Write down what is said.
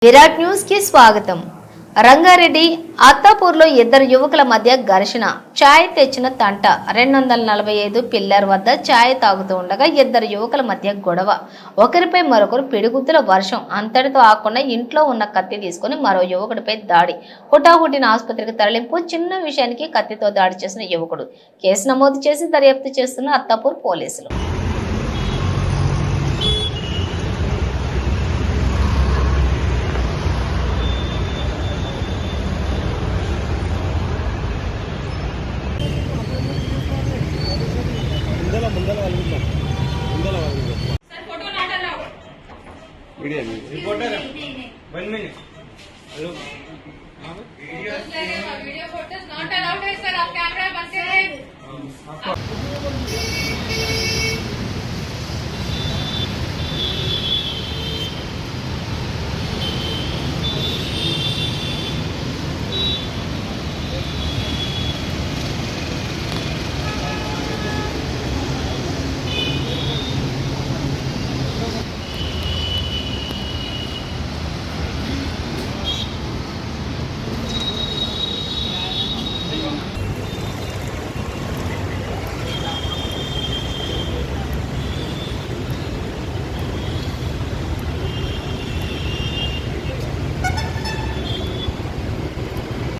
Virat news కి స్వాగతం. రంగారెడ్డి అత్తాపూర్లో ఇద్దరు యువకుల మధ్య ఘర్షణ. ఛాయ్ తెచ్చిన తంట. 245 పిల్లర్ వద్ద ఛాయ్ తాగుతూ ఉండగా ఇద్దరు యువకుల మధ్య గొడవ. ఒకరిపై మరొకరు పిడిగుద్దుల వర్షం. అంతటితో ఆకుండా ఇంట్లో ఉన్న కత్తి తీసుకుని మరో యువకుడిపై దాడి. హుటాహుటిన ఆసుపత్రికి తరలింపు. చిన్న విషయానికి కత్తితో దాడి చేసిన యువకుడు. కేసు నమోదు చేసి దర్యాప్తు చేస్తున్న అత్తాపూర్ పోలీసులు. Reporter 1 minute hello video photos not allowed है सर. आप कैमरा बंद करें.